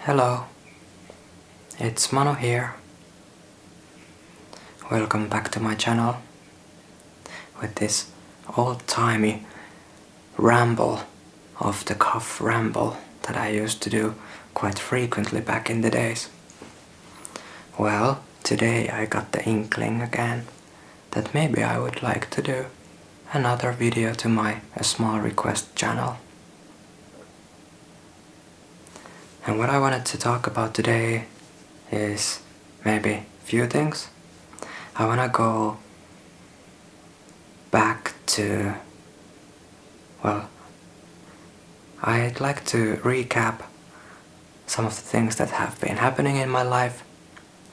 Hello, it's Manu here. Welcome back to my channel with this old-timey ramble off the cuff ramble that I used to do quite frequently back in the days. Well, today I got the inkling again that maybe I would like to do another video to my small request channel. And what I wanted to talk about today is maybe a few things. I want to go back to, I'd like to recap some of the things that have been happening in my life,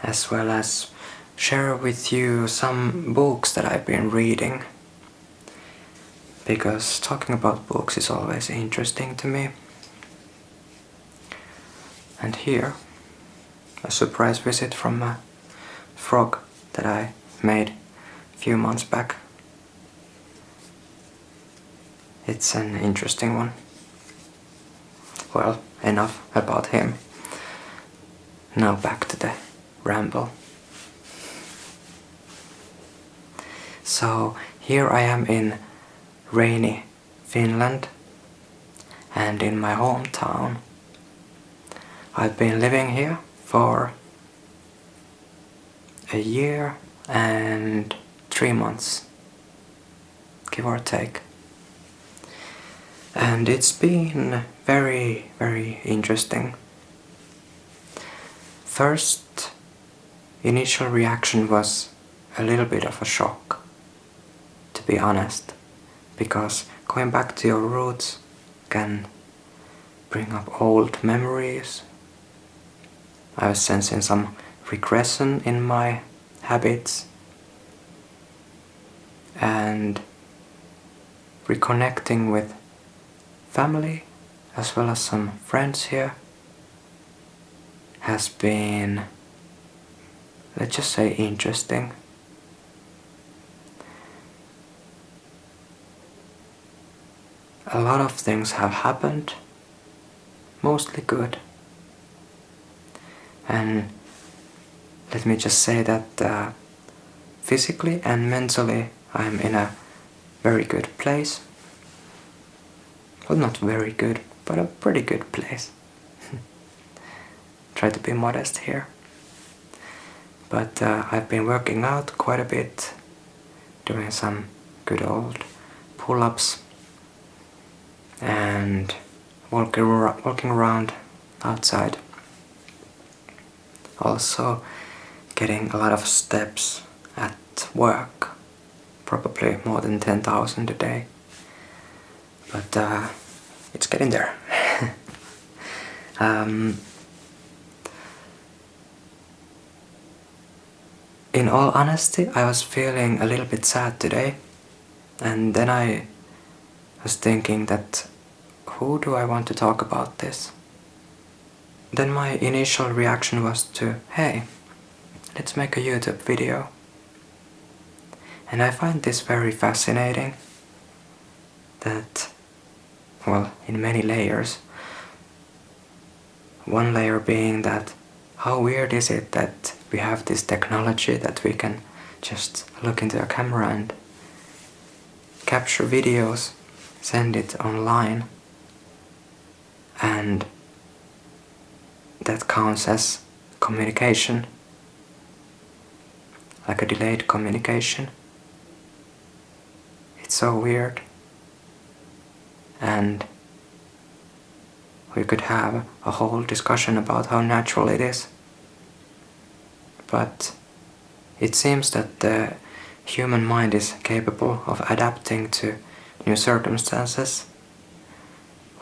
as well as share with you some books that I've been reading, because talking about books is always interesting to me. And here, a surprise visit from a frog that I made a few months back. It's an interesting one. Well, enough about him. Now back to the ramble. So here I am in rainy Finland, and in my hometown. I've been living here for a year and 3 months, give or take. And it's been very, very interesting. First, initial reaction was a little bit of a shock, to be honest, because going back to your roots can bring up old memories. I was sensing some regression in my habits, and reconnecting with family as well as some friends here has been, let's just say, interesting. A lot of things have happened, mostly good. And let me just say that physically and mentally I'm in a very good place. Well, not very good, but a pretty good place. Try to be modest here. But I've been working out quite a bit, doing some good old pull-ups and walking around outside. Also getting a lot of steps at work, probably more than 10,000 a day. But it's getting there. In all honesty, I was feeling a little bit sad today, and then I was thinking that who do I want to talk about this? Then my initial reaction was to, hey, let's make a YouTube video. And I find this very fascinating, that, well, in many layers. One layer being that how weird is it that we have this technology that we can just look into a camera and capture videos, send it online, and that counts as communication, like a delayed communication. It's so weird. And we could have a whole discussion about how natural it is. But it seems that the human mind is capable of adapting to new circumstances,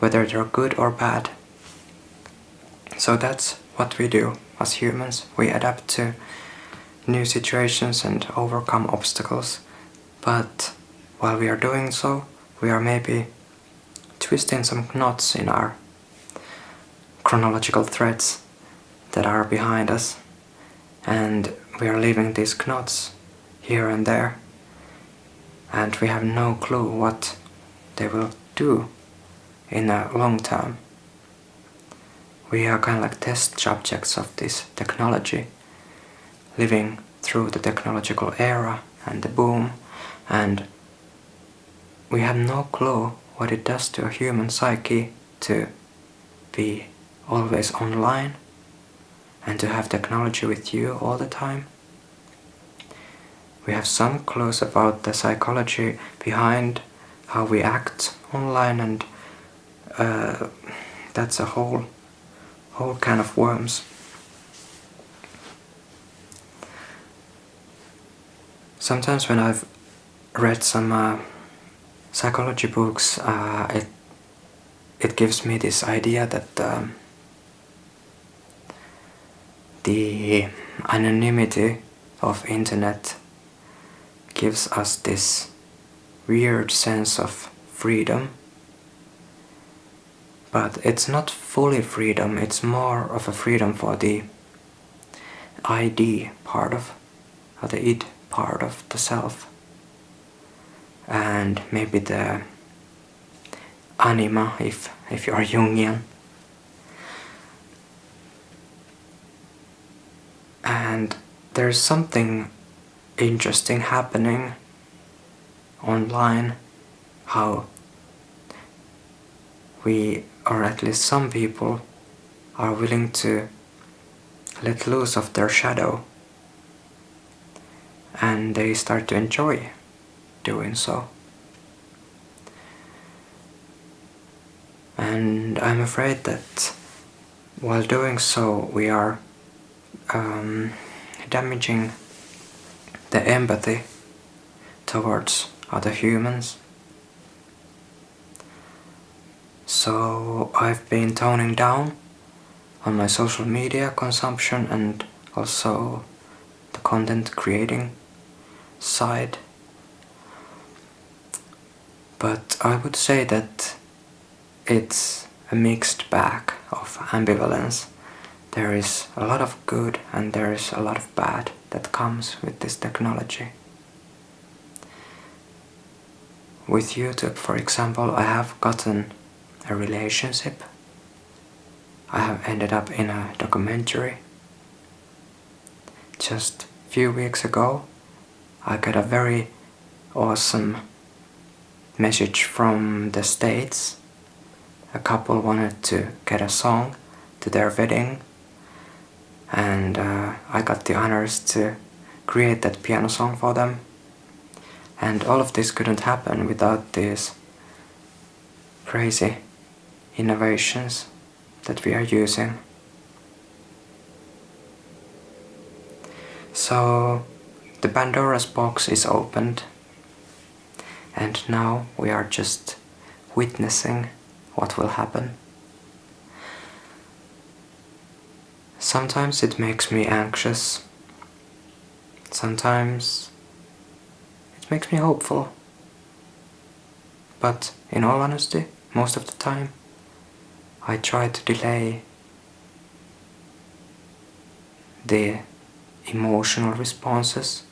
whether they're good or bad. So that's what we do as humans. We adapt to new situations and overcome obstacles. But while we are doing so, we are maybe twisting some knots in our chronological threads that are behind us, and we are leaving these knots here and there, and we have no clue what they will do in a long term. We are kind of like test subjects of this technology, living through the technological era and the boom, and we have no clue what it does to a human psyche to be always online and to have technology with you all the time. We have some clues about the psychology behind how we act online, and that's a whole can of worms. Sometimes when I've read some psychology books, it gives me this idea that the anonymity of internet gives us this weird sense of freedom. But it's not fully freedom, it's more of a freedom for the ID part of, or the id part of the self. And maybe the anima, if you are Jungian. And there's something interesting happening online, how we, or at least some people, are willing to let loose of their shadow, and they start to enjoy doing so. And I'm afraid that while doing so we are damaging the empathy towards other humans. So I've been toning down on my social media consumption and also the content creating side. But I would say that it's a mixed bag of ambivalence. There is a lot of good and there is a lot of bad that comes with this technology. With YouTube, for example, I have gotten a relationship. I have ended up in a documentary. Just a few weeks ago, I got a very awesome message from the States. A couple wanted to get a song to their wedding, and I got the honors to create that piano song for them. And all of this couldn't happen without these crazy innovations that we are using. So the Pandora's box is opened, and now we are just witnessing what will happen. Sometimes it makes me anxious. Sometimes it makes me hopeful. But in all honesty, most of the time, I try to delay the emotional responses,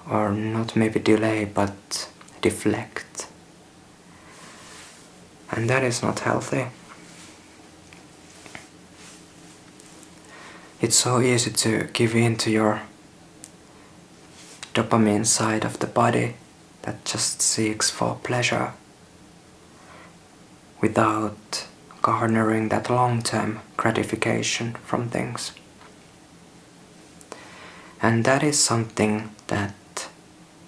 or not maybe delay, but deflect. And that is not healthy. It's so easy to give in to your dopamine side of the body that just seeks for pleasure without garnering that long-term gratification from things. And that is something that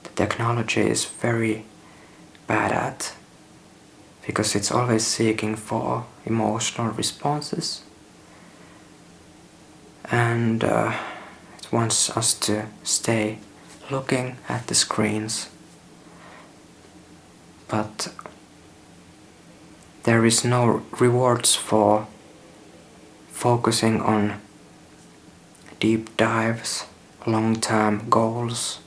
the technology is very bad at, because it's always seeking for emotional responses, and it wants us to stay looking at the screens. But there is no rewards for focusing on deep dives, long-term goals,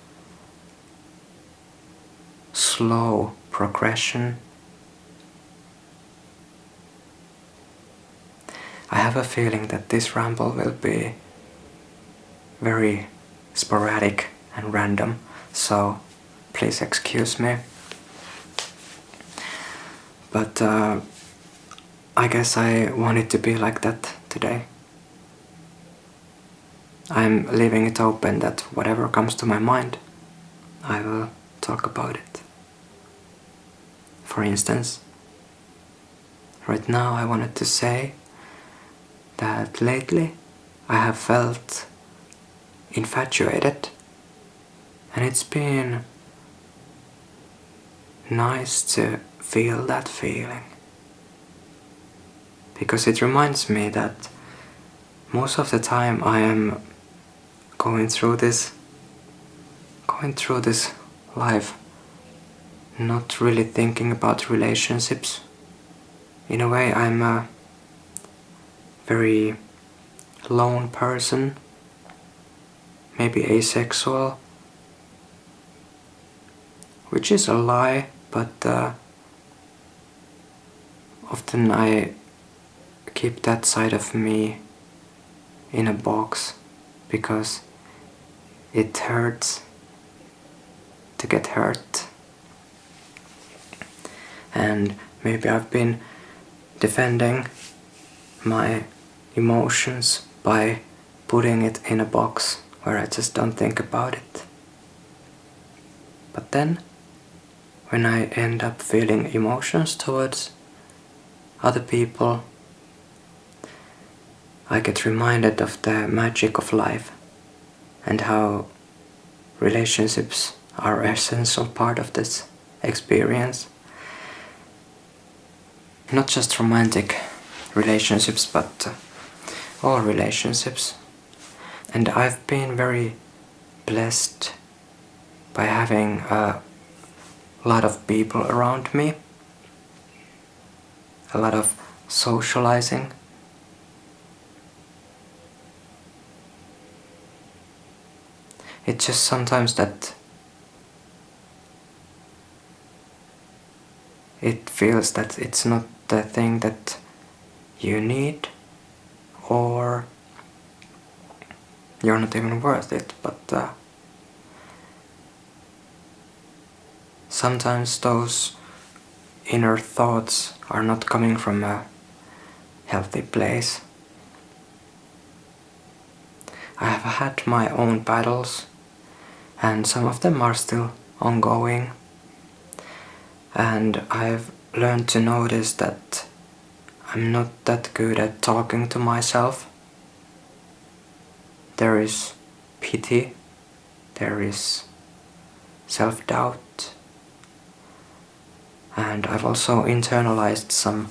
slow progression. I have a feeling that this ramble will be very sporadic and random, so please excuse me. But I guess I want it to be like that today. I'm leaving it open that whatever comes to my mind, I will talk about it. For instance, right now I wanted to say that lately I have felt infatuated, and it's been nice to feel that feeling, because it reminds me that most of the time I am going through this life not really thinking about relationships. In a way, I'm a very lone person, maybe asexual, which is a lie, but often I keep that side of me in a box because it hurts to get hurt. And maybe I've been defending my emotions by putting it in a box where I just don't think about it. But then, when I end up feeling emotions towards other people, I get reminded of the magic of life and how relationships are an essential part of this experience. Not just romantic relationships, but all relationships. And I've been very blessed by having a lot of people around me, a lot of socializing. It's just sometimes that it feels that it's not the thing that you need, or you're not even worth it, but sometimes those inner thoughts are not coming from a healthy place. I have had my own battles, and some of them are still ongoing, and I've learned to notice that I'm not that good at talking to myself. There is pity, there is self-doubt, and I've also internalized some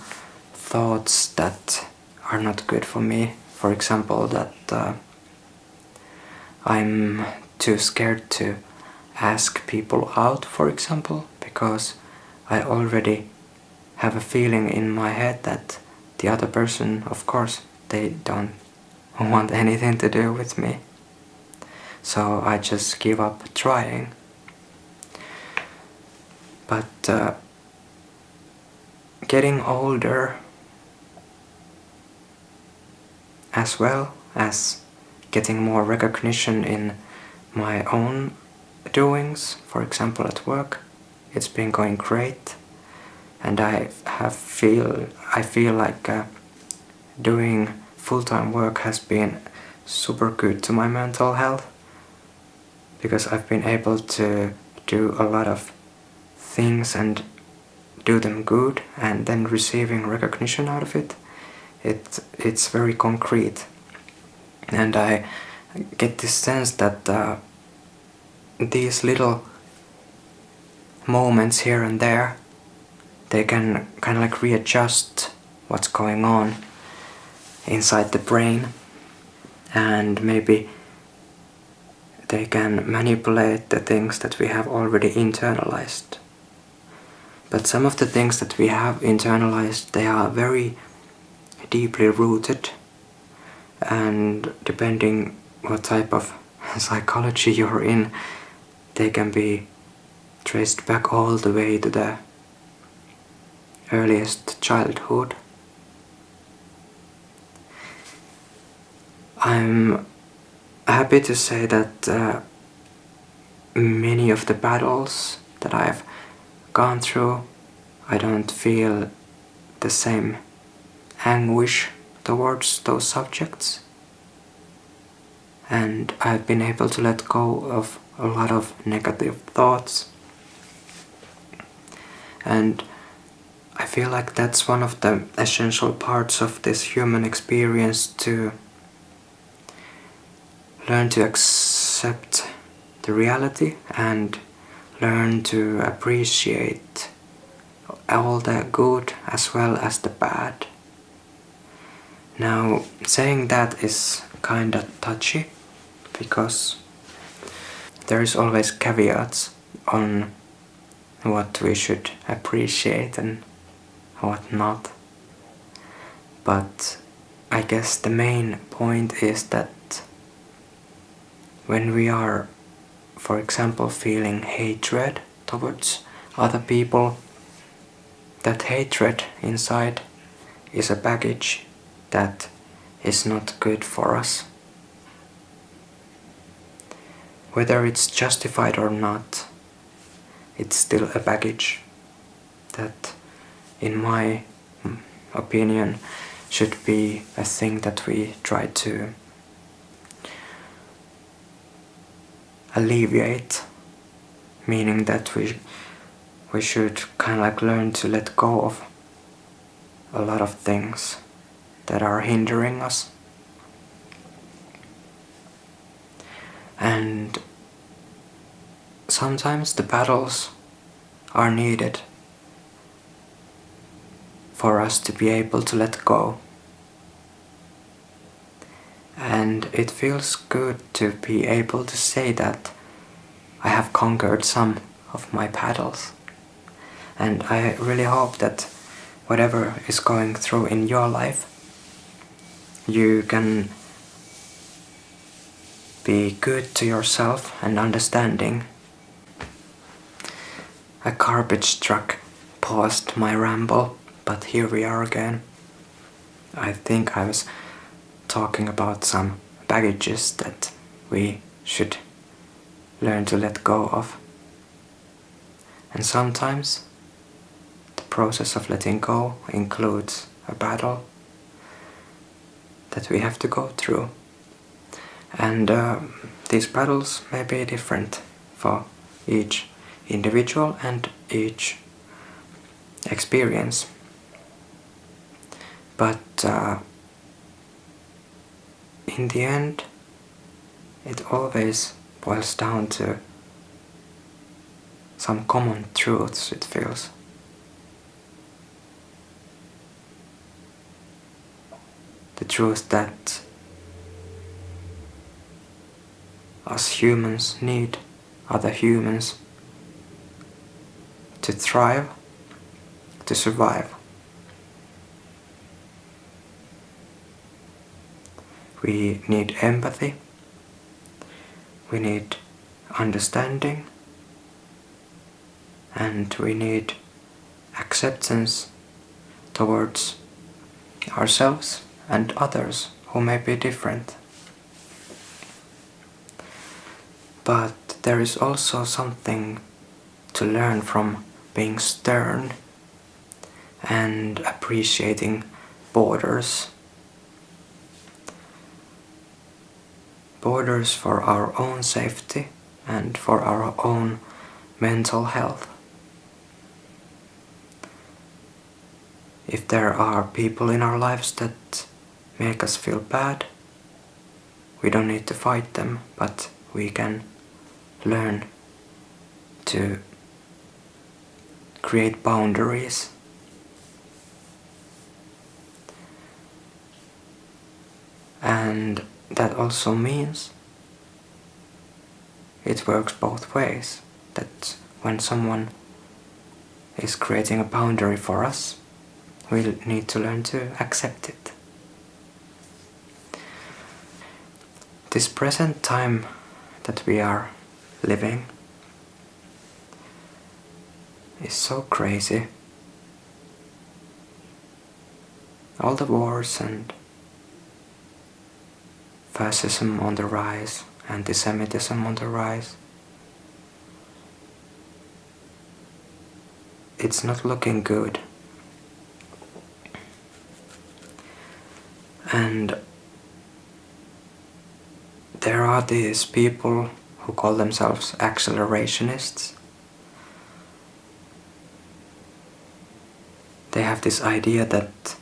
thoughts that are not good for me. For example, that I'm too scared to ask people out, for example, because I already have a feeling in my head that the other person, of course, they don't want anything to do with me. So I just give up trying. But getting older, as well as getting more recognition in my own doings, for example at work, it's been going great, and I feel like doing full-time work has been super good to my mental health, because I've been able to do a lot of things and do them good, and then receiving recognition out of it. It's very concrete, and I get this sense that these little moments here and there, they can kind of like readjust what's going on inside the brain, and maybe they can manipulate the things that we have already internalized. But some of the things that we have internalized, they are very deeply rooted, and depending what type of psychology you're in, they can be traced back all the way to the earliest childhood. I'm happy to say that many of the battles that I've gone through, I don't feel the same anguish towards those subjects, and I've been able to let go of a lot of negative thoughts. And I feel like that's one of the essential parts of this human experience, to learn to accept the reality and learn to appreciate all the good as well as the bad. Now, saying that is kinda touchy, because there is always caveats on what we should appreciate and what not. But I guess the main point is that when we are, for example, feeling hatred towards other people, that hatred inside is a baggage that is not good for us. Whether it's justified or not, it's still a baggage that, in my opinion, should be a thing that we try to alleviate, meaning that we should kind of like learn to let go of a lot of things that are hindering us. And sometimes the battles are needed for us to be able to let go. And it feels good to be able to say that I have conquered some of my battles. And I really hope that whatever is going through in your life, you can be good to yourself and understanding. A garbage truck paused my ramble, but here we are again. I think I was talking about some baggages that we should learn to let go of. And sometimes the process of letting go includes a battle that we have to go through. And these battles may be different for each individual and each experience. But in the end, it always boils down to some common truths, it feels. The truth that us humans need other humans to thrive, to survive. We need empathy, we need understanding, and we need acceptance towards ourselves and others who may be different. But there is also something to learn from being stern and appreciating borders. Borders for our own safety and for our own mental health. If there are people in our lives that make us feel bad, we don't need to fight them, but we can learn to create boundaries. And that also means it works both ways, that when someone is creating a boundary for us, we need to learn to accept it. This present time that we are living is so crazy. All the wars and fascism on the rise, anti-Semitism on the rise. It's not looking good. And there are these people who call themselves accelerationists. They have this idea that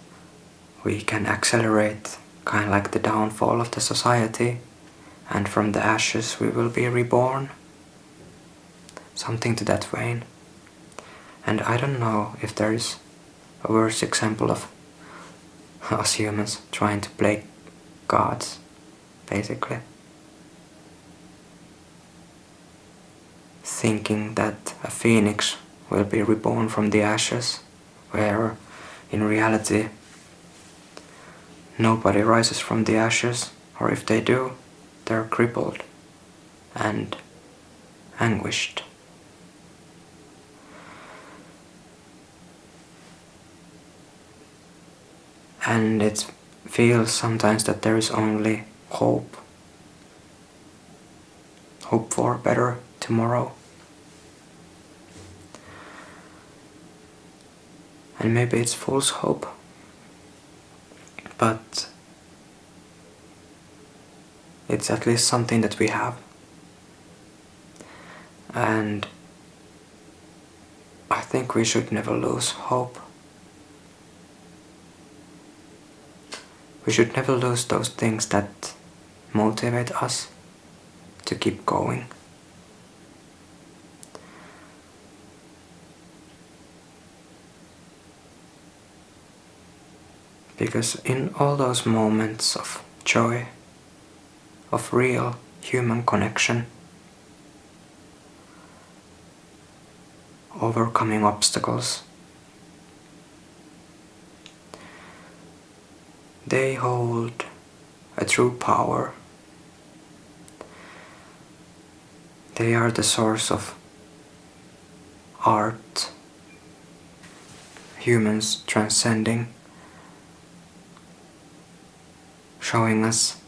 we can accelerate, kind of like the downfall of the society, and from the ashes we will be reborn. Something to that vein. And I don't know if there is a worse example of us humans trying to play gods, basically. Thinking that a phoenix will be reborn from the ashes, where in reality nobody rises from the ashes, or if they do, they're crippled and anguished. And it feels sometimes that there is only hope for a better tomorrow. And maybe it's false hope, but it's at least something that we have. And I think we should never lose hope. We should never lose those things that motivate us to keep going. Because in all those moments of joy, of real human connection, overcoming obstacles, they hold a true power. They are the source of art, humans transcending, showing us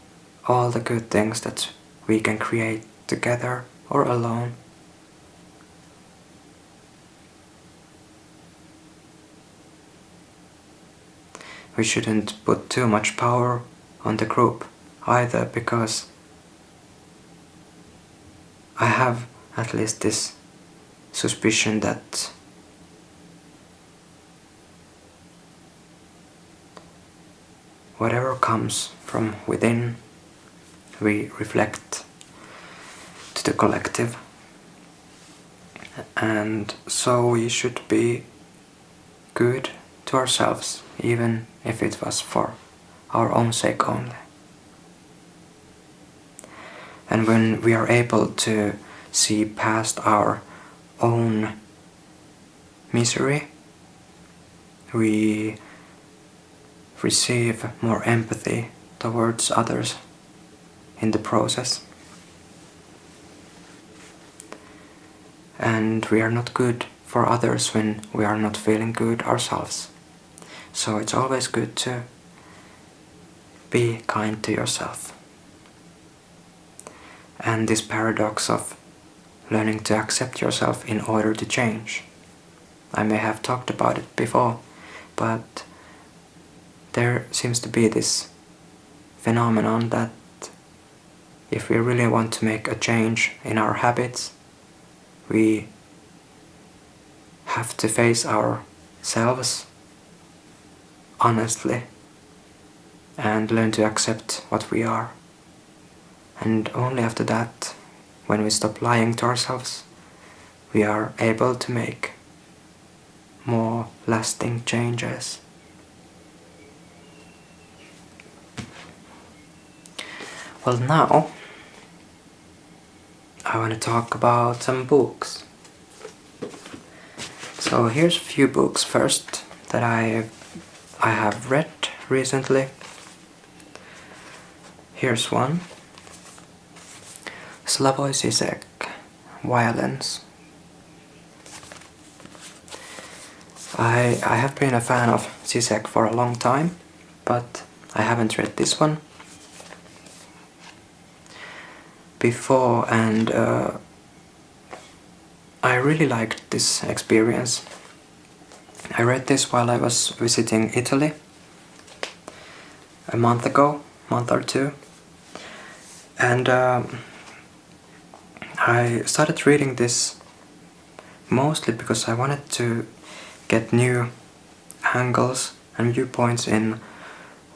all the good things that we can create together or alone. We shouldn't put too much power on the group either, because I have at least this suspicion that whatever comes from within, we reflect to the collective. And so we should be good to ourselves, even if it was for our own sake only. And when we are able to see past our own misery, we receive more empathy towards others in the process. And we are not good for others when we are not feeling good ourselves. So it's always good to be kind to yourself. And this paradox of learning to accept yourself in order to change. I may have talked about it before, but there seems to be this phenomenon that if we really want to make a change in our habits, we have to face ourselves honestly and learn to accept what we are. And only after that, when we stop lying to ourselves, we are able to make more lasting changes. Well, now I want to talk about some books. So here's a few books first that I have read recently. Here's one. Slavoj Žižek, Violence. I have been a fan of Žižek for a long time, but I haven't read this one before, and I really liked this experience. I read this while I was visiting Italy, a month or two. And I started reading this mostly because I wanted to get new angles and viewpoints in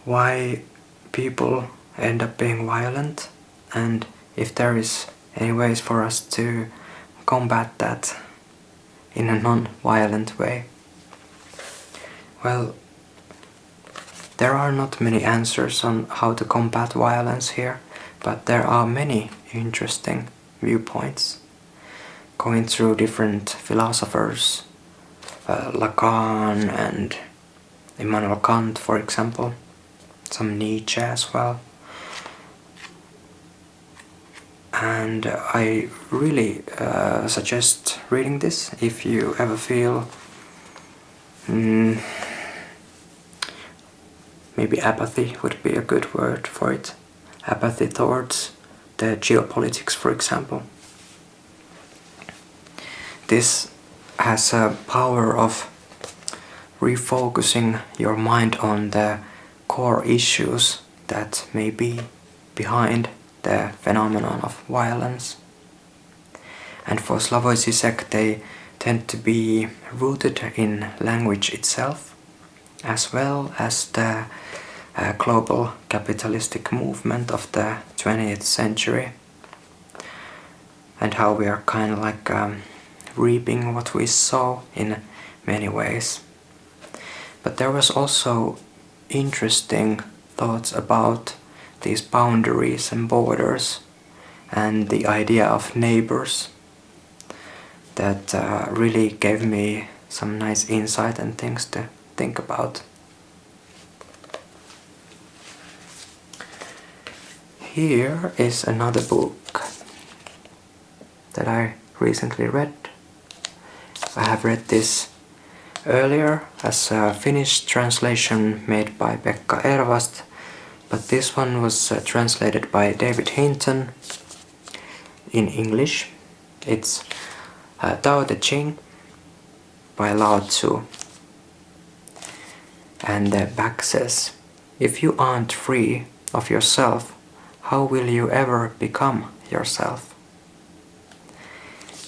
why people end up being violent, and if there is any ways for us to combat that in a non-violent way. Well, there are not many answers on how to combat violence here, but there are many interesting viewpoints going through different philosophers, Lacan and Immanuel Kant, for example, some Nietzsche as well. And I really suggest reading this if you ever feel maybe apathy would be a good word for it. Apathy towards the geopolitics, for example. This has a power of refocusing your mind on the core issues that may be behind the phenomenon of violence. And for Slavoj Žižek, they tend to be rooted in language itself, as well as the global capitalistic movement of the 20th century, and how we are kind of like reaping what we sow in many ways. But there was also interesting thoughts about these boundaries and borders and the idea of neighbors that really gave me some nice insight and things to think about. Here is another book that I recently read. I have read this earlier as a Finnish translation made by Pekka Ervast, but this one was translated by David Hinton in English. It's Tao Te Ching by Lao Tzu. And the back says, "If you aren't free of yourself, how will you ever become yourself?"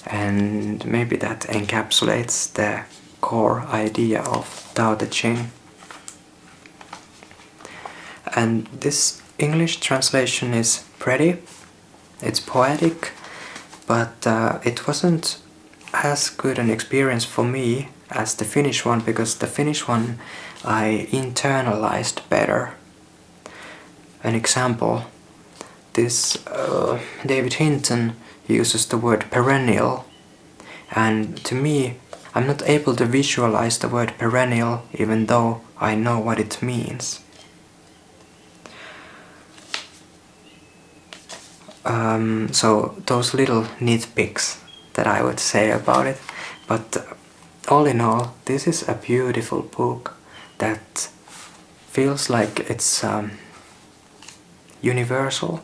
And maybe that encapsulates the core idea of Tao Te Ching. And this English translation is pretty, it's poetic, but it wasn't as good an experience for me as the Finnish one, because the Finnish one I internalized better. An example, this David Hinton uses the word perennial, and to me I'm not able to visualize the word perennial even though I know what it means. So those little nitpicks that I would say about it, but all in all, this is a beautiful book that feels like it's universal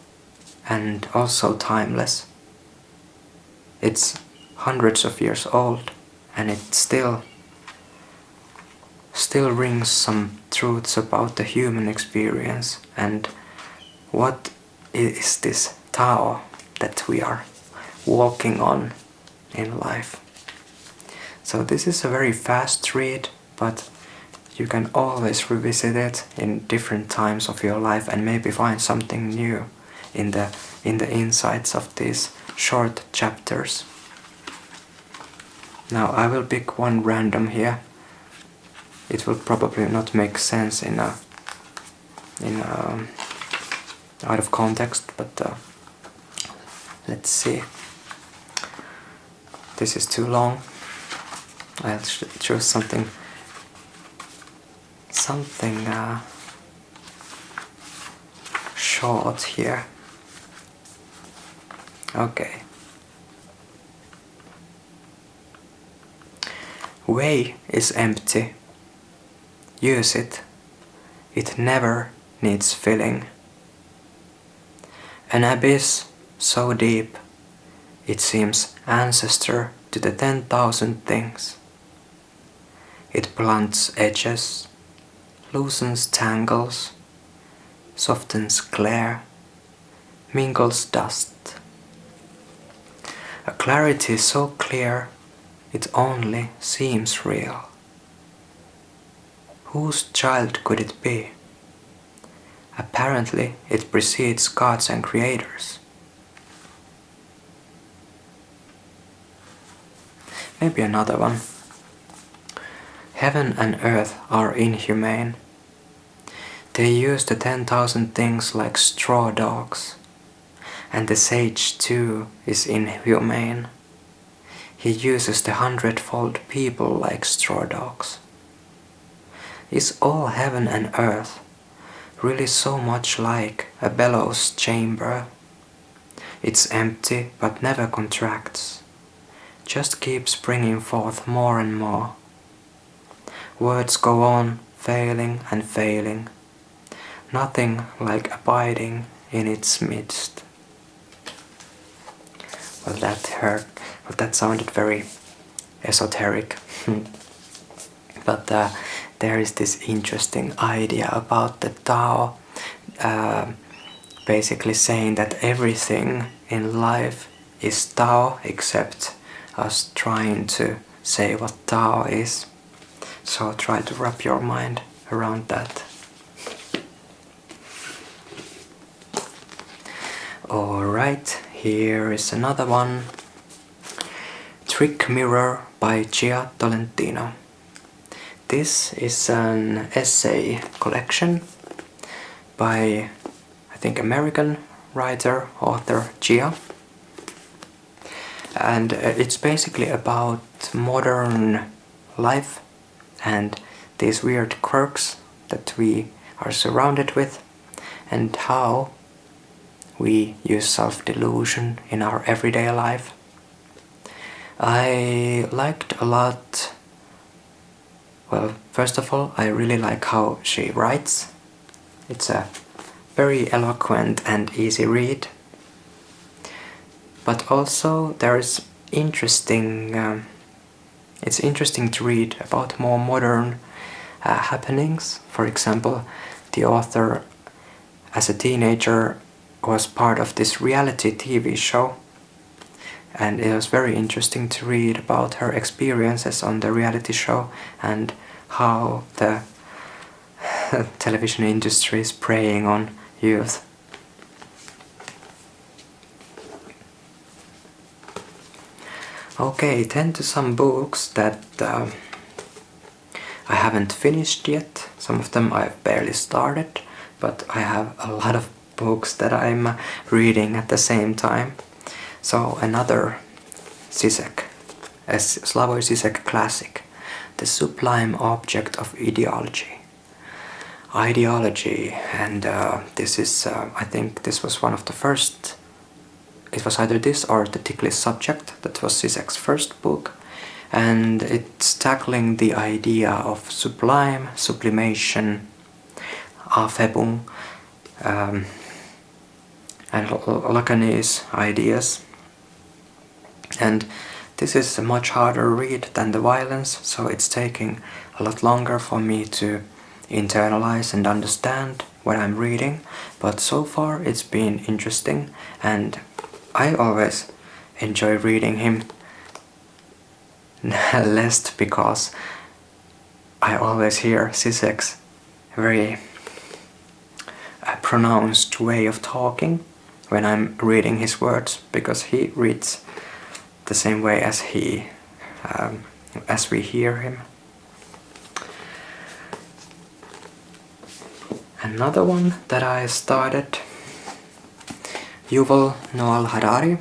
and also timeless. It's hundreds of years old, and it still rings some truths about the human experience and what is this Tao that we are walking on in life. So this is a very fast read, but you can always revisit it in different times of your life and maybe find something new in the insights of these short chapters. Now I will pick one random here. It will probably not make sense in a out of context, but let's see. This is too long. I'll choose something short here. Okay. Way is empty. Use it. It never needs filling. An abyss so deep, it seems ancestor to the 10,000 things. It blunts edges, loosens tangles, softens glare, mingles dust. A clarity so clear it only seems real. Whose child could it be? Apparently it precedes gods and creators. Maybe another one. Heaven and earth are inhumane. They use the 10,000 things like straw dogs. And the sage too is inhumane. He uses the 100-fold people like straw dogs. Is all heaven and earth really so much like a bellows chamber? It's empty but never contracts, just keeps bringing forth more and more. Words go on, failing and failing, nothing like abiding in its midst. Well, that sounded very esoteric. But there is this interesting idea about the Tao, basically saying that everything in life is Tao except us trying to say what Tao is. So try to wrap your mind around that. Alright, here is another one. Trick Mirror by Gia Tolentino. This is an essay collection by, I think, American writer, author Gia. And it's basically about modern life and these weird quirks that we are surrounded with and how we use self-delusion in our everyday life. I liked a lot. Well, first of all, I really like how she writes. It's a very eloquent and easy read. But also it's interesting to read about more modern happenings. For example, the author as a teenager was part of this reality TV show. And it was very interesting to read about her experiences on the reality show and how the television industry is preying on youth. Okay, then to some books that I haven't finished yet. Some of them I've barely started, but I have a lot of books that I'm reading at the same time. So another Zizek, a Slavoj Zizek classic, The Sublime Object of Ideology. Ideology, and this is, I think this was one of the first, it was either this or The Ticklish Subject, that was Zizek's first book, and it's tackling the idea of sublime, sublimation, Aufhebung, and Lacanese ideas. And this is a much harder read than The Violence, so it's taking a lot longer for me to internalize and understand what I'm reading, but so far it's been interesting, and I always enjoy reading him, less because I always hear Zizek's very pronounced way of talking when I'm reading his words, because he reads the same way as as we hear him. Another one that I started, Yuval Noah Harari,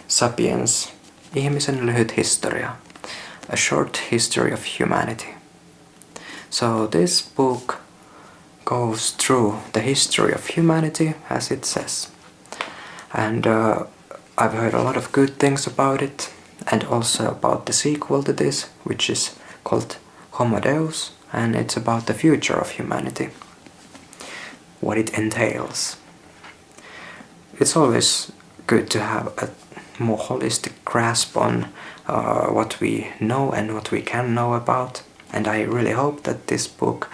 Sapiens, ihmisen lyhyt historia, a short history of humanity. So this book goes through the history of humanity, as it says, and I've heard a lot of good things about it, and also about the sequel to this, which is called Homo Deus, and it's about the future of humanity, what it entails. It's always good to have a more holistic grasp on what we know and what we can know about, and I really hope that this book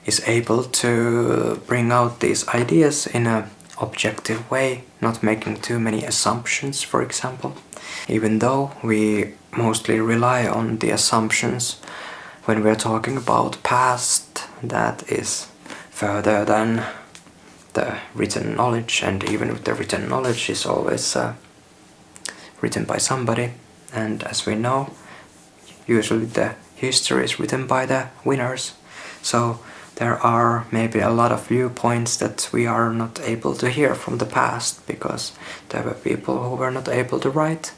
is able to bring out these ideas in an objective way, not making too many assumptions, for example. Even though we mostly rely on the assumptions when we're talking about past that is further than the written knowledge, and even with the written knowledge is always written by somebody, and as we know, usually the history is written by the winners, so there are maybe a lot of viewpoints that we are not able to hear from the past because there were people who were not able to write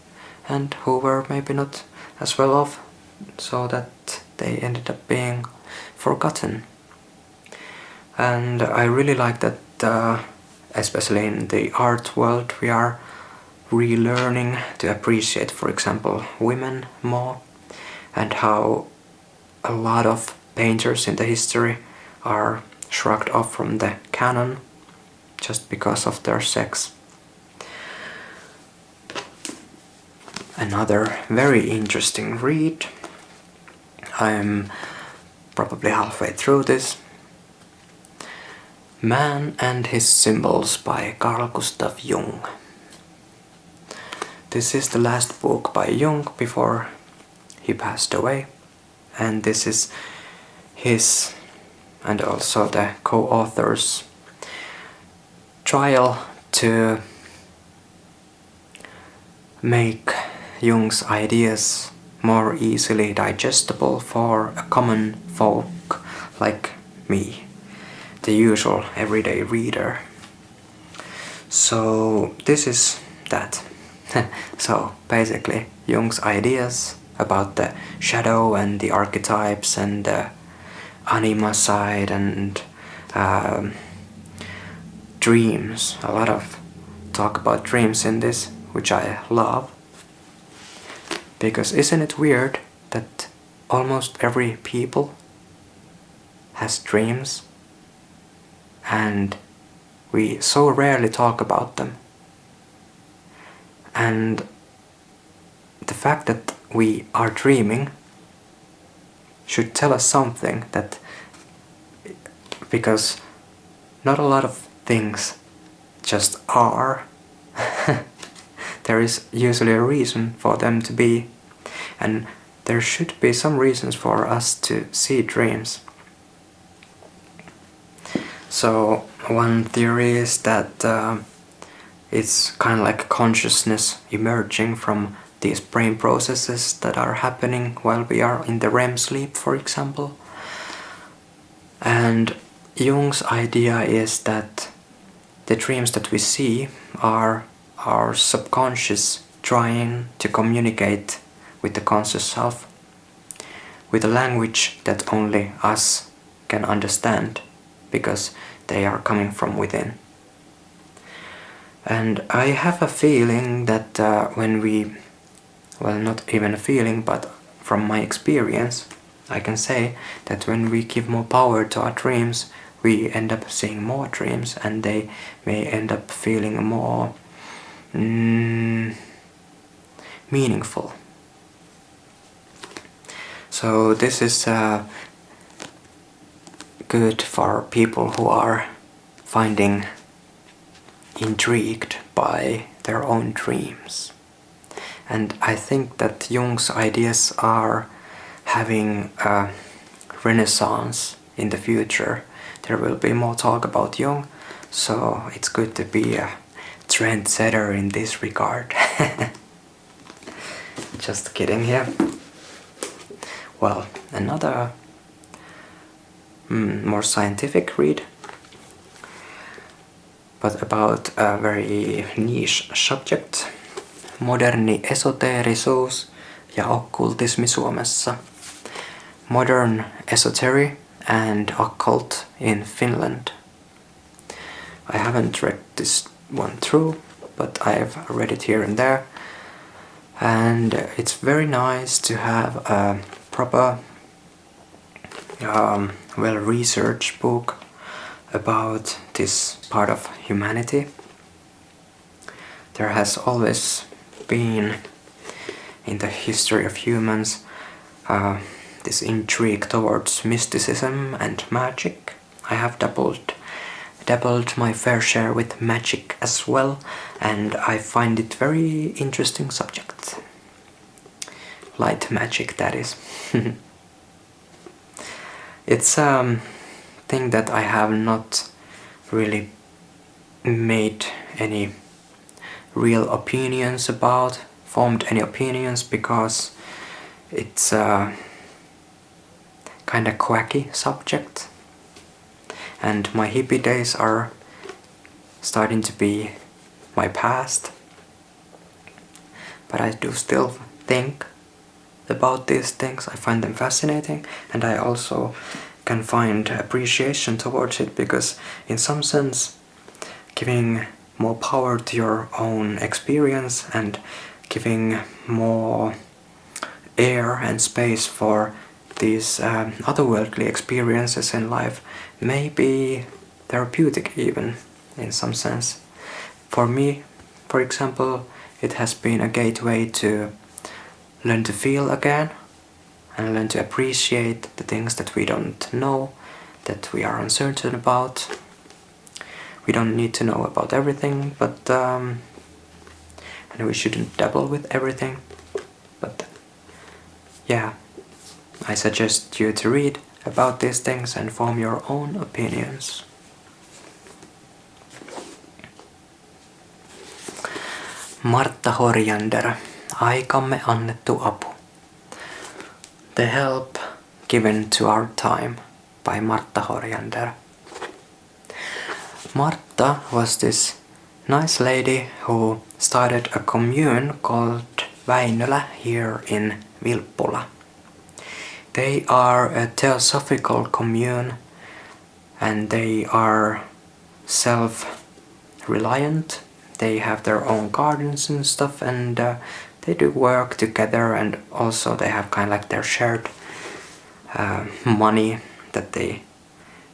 and who were maybe not as well off, so that they ended up being forgotten. And I really like that, especially in the art world, we are relearning to appreciate, for example, women more, and how a lot of painters in the history are shrugged off from the canon just because of their sex. Another very interesting read. I'm probably halfway through this. Man and His Symbols by Carl Gustav Jung. This is the last book by Jung before he passed away, and this is his and also the co-author's trial to make Jung's ideas more easily digestible for a common folk like me, the usual everyday reader. So this is that. So basically Jung's ideas about the shadow and the archetypes and the anima side and dreams. A lot of talk about dreams in this, which I love. Because isn't it weird that almost every people has dreams and we so rarely talk about them? And the fact that we are dreaming should tell us something, that because not a lot of things just are. There is usually a reason for them to be, and there should be some reasons for us to see dreams. So one theory is that it's kind of like consciousness emerging from these brain processes that are happening while we are in the REM sleep, for example. And Jung's idea is that the dreams that we see are our subconscious trying to communicate with the conscious self with a language that only us can understand, because they are coming from within. And I have a feeling that when we, well, not even a feeling, but from my experience, I can say that when we give more power to our dreams, we end up seeing more dreams, and they may end up feeling more meaningful. So this is good for people who are finding intrigued by their own dreams. And I think that Jung's ideas are having a renaissance in the future. There will be more talk about Jung, so it's good to be a trendsetter in this regard. Just kidding here. Well, another more scientific read, but about a very niche subject. Moderni esoteerisuus ja okkultismi Suomessa. Modern esotery and occult in Finland. I haven't read this one through, but I've read it here and there, and it's very nice to have a proper well-researched book about this part of humanity. There has always been in the history of humans this intrigue towards mysticism and magic, I have dabbled my fair share with magic as well, and I find it very interesting subject. Light magic, that is. It's a thing that I have not really made any real opinions about, formed any opinions, because it's a kinda quacky subject, and my hippie days are starting to be my past. But I do still think about these things. I find them fascinating, and I also can find appreciation towards it, because in some sense giving more power to your own experience and giving more air and space for these otherworldly experiences in life may be therapeutic even in some sense. For me, for example, it has been a gateway to learn to feel again and learn to appreciate the things that we don't know, that we are uncertain about. We don't need to know about everything, but and we shouldn't dabble with everything. But yeah, I suggest you to read about these things and form your own opinions. Martta Horjander, Aikamme annettu apu. The help given to our time, by Martta Horjander. Martta was this nice lady who started a commune called Väinölä here in Vilppula. They are a theosophical commune, and they are self-reliant. They have their own gardens and stuff, and they do work together, and also they have kind of like their shared money that they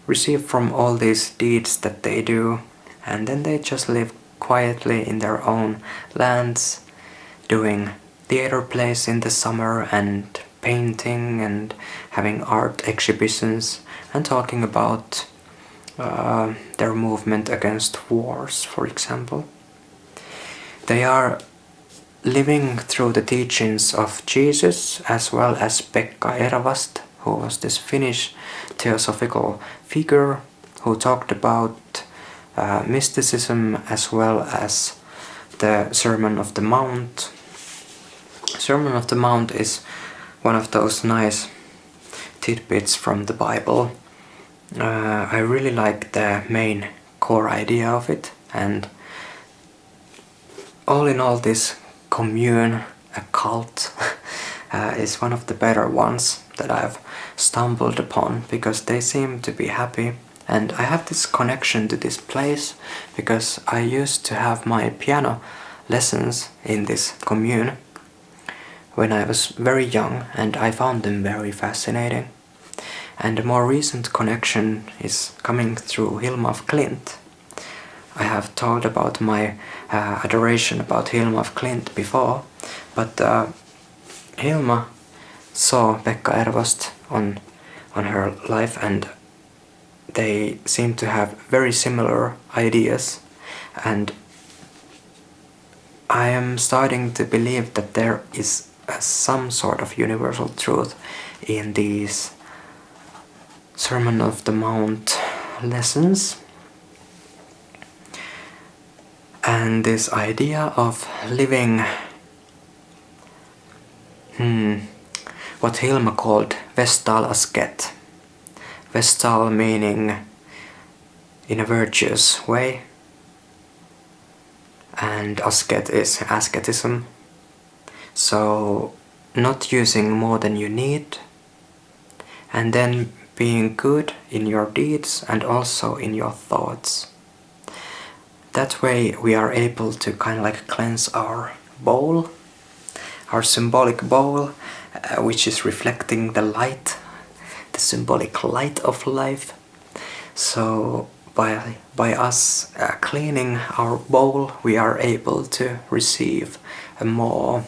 receive from all these deeds that they do, and then they just live quietly in their own lands, doing theater plays in the summer and painting and having art exhibitions and talking about their movement against wars, for example. They are living through the teachings of Jesus, as well as Pekka Ervast, who was this Finnish theosophical figure who talked about mysticism as well as the Sermon of the Mount. Sermon of the Mount is one of those nice tidbits from the Bible. I really like the main core idea of it, and all in all, this commune, a cult, is one of the better ones that I've stumbled upon, because they seem to be happy. And I have this connection to this place because I used to have my piano lessons in this commune when I was very young, and I found them very fascinating. And a more recent connection is coming through Hilma af Klint. I have told about my adoration about Hilma af Klint before, but Hilma saw Pekka Ervast on her life, and they seem to have very similar ideas, and I am starting to believe that there is some sort of universal truth in these Sermon of the Mount lessons. And this idea of living what Hilma called Vestal asket. Vestal meaning in a virtuous way, and asket is asceticism. So not using more than you need, and then being good in your deeds and also in your thoughts. That way we are able to kind of like cleanse our bowl, our symbolic bowl, which is reflecting the light, the symbolic light of life. So by us cleaning our bowl, we are able to receive a more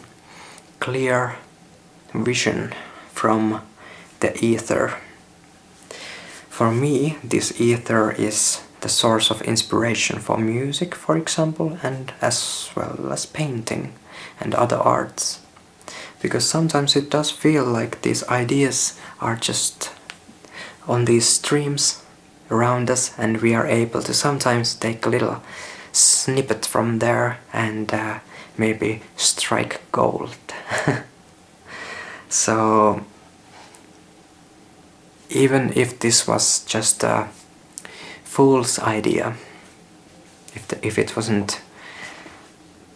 clear vision from the ether. For me, this ether is the source of inspiration for music, for example, and as well as painting and other arts. Because sometimes it does feel like these ideas are just on these streams around us, and we are able to sometimes take a little snippet from there and maybe strike gold. So even if this was just a fool's idea, if it wasn't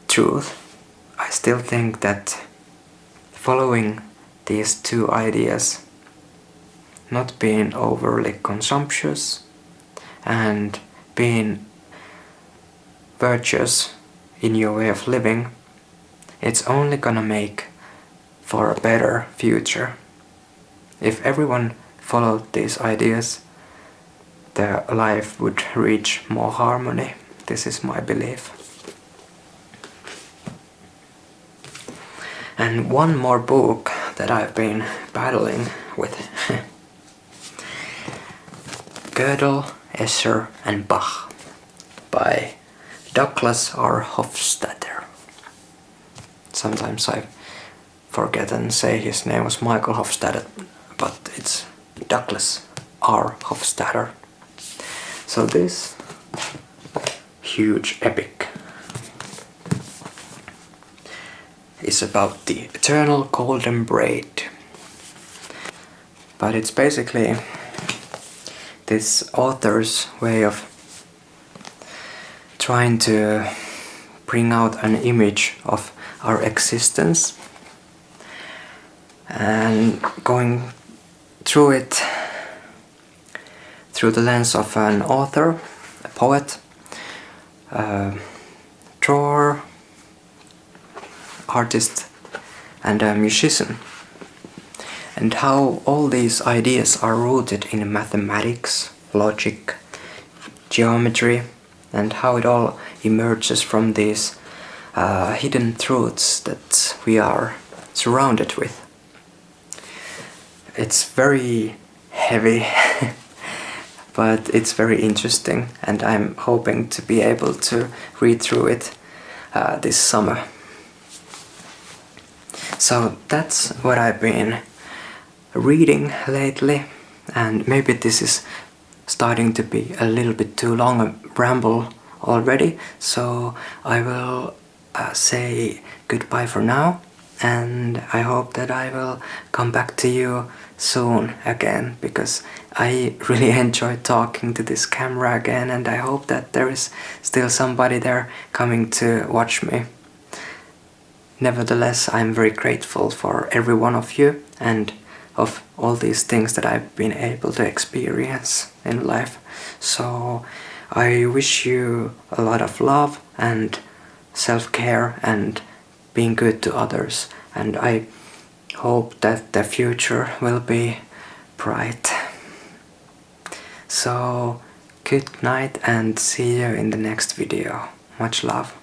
truth, I still think that following these two ideas, not being overly consumptuous and being virtuous in your way of living, it's only gonna make for a better future. If everyone followed these ideas, their life would reach more harmony. This is my belief. And one more book that I've been battling with. Gödel, Escher and Bach by Douglas R. Hofstadter. Sometimes I forget and say his name was Michael Hofstadter, but it's Douglas R. Hofstadter. So this huge epic is about the eternal golden braid. But it's basically this author's way of trying to bring out an image of our existence and going through it through the lens of an author, a poet, a drawer, artist and a musician, and how all these ideas are rooted in mathematics, logic, geometry, and how it all emerges from these hidden truths that we are surrounded with. It's very heavy, but it's very interesting, and I'm hoping to be able to read through it this summer. So that's what I've been reading lately, and maybe this is starting to be a little bit too long a ramble already, so I will say goodbye for now, and I hope that I will come back to you soon again, because I really enjoy talking to this camera again, and I hope that there is still somebody there coming to watch me. Nevertheless, I'm very grateful for every one of you and of all these things that I've been able to experience in life. So I wish you a lot of love and self-care and being good to others, and I hope that the future will be bright. So good night and see you in the next video. Much love.